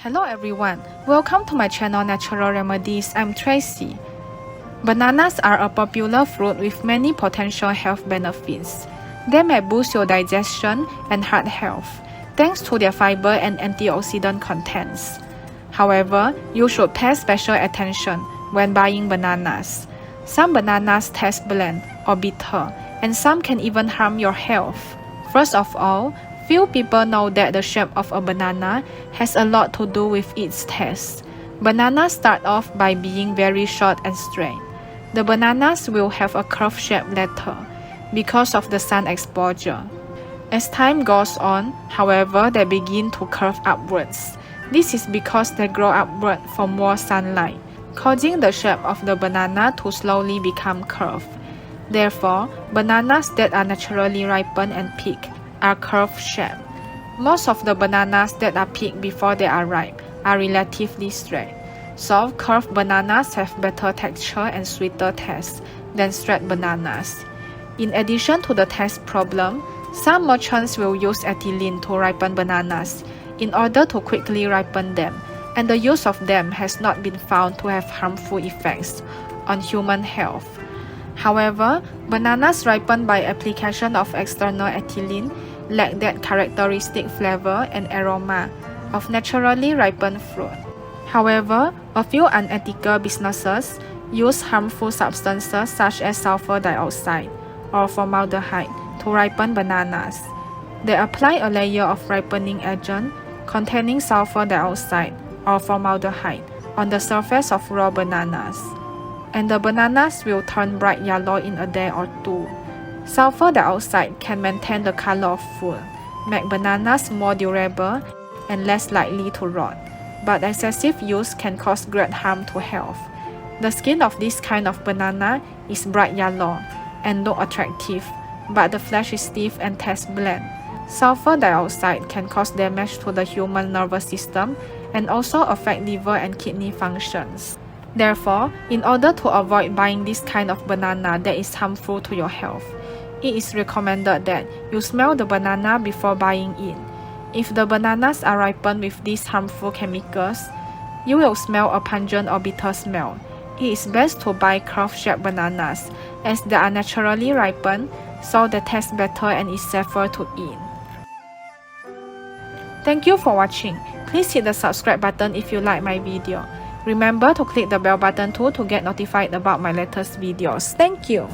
Hello everyone, welcome to my channel Natural Remedies. I'm Tracy. Bananas are a popular fruit with many potential health benefits. They may boost your digestion and heart health, thanks to their fiber and antioxidant contents. However, you should pay special attention when buying bananas. Some bananas taste bland or bitter, and some can even harm your health. First of all, few people know that the shape of a banana has a lot to do with its taste. Bananas start off by being very short and straight. The bananas will have a curved shape later because of the sun exposure. As time goes on, however, they begin to curve upwards. This is because they grow upward for more sunlight, causing the shape of the banana to slowly become curved. Therefore, bananas that are naturally ripened and picked are curved shaped. Most of the bananas that are picked before they are ripe are relatively straight. So, curved bananas have better texture and sweeter taste than straight bananas. In addition to the taste problem, some merchants will use ethylene to ripen bananas in order to quickly ripen them, and the use of them has not been found to have harmful effects on human health. However, bananas ripened by application of external ethylene lack that characteristic flavor and aroma of naturally ripened fruit. However, a few unethical businesses use harmful substances such as sulfur dioxide or formaldehyde to ripen bananas. They apply a layer of ripening agent containing sulfur dioxide or formaldehyde on the surface of raw bananas, and the bananas will turn bright yellow in a day or two. Sulfur dioxide can maintain the color of food, make bananas more durable and less likely to rot, but excessive use can cause great harm to health. The skin of this kind of banana is bright yellow and look attractive, but the flesh is stiff and tastes bland. Sulfur dioxide can cause damage to the human nervous system and also affect liver and kidney functions. Therefore, in order to avoid buying this kind of banana that is harmful to your health, it is recommended that you smell the banana before buying it. If the bananas are ripened with these harmful chemicals, you will smell a pungent or bitter smell. It is best to buy curved-shaped bananas as they are naturally ripened, so they taste better and is safer to eat. Thank you for watching. Please hit the subscribe button if you like my video. Remember to click the bell button too to get notified about my latest videos. Thank you.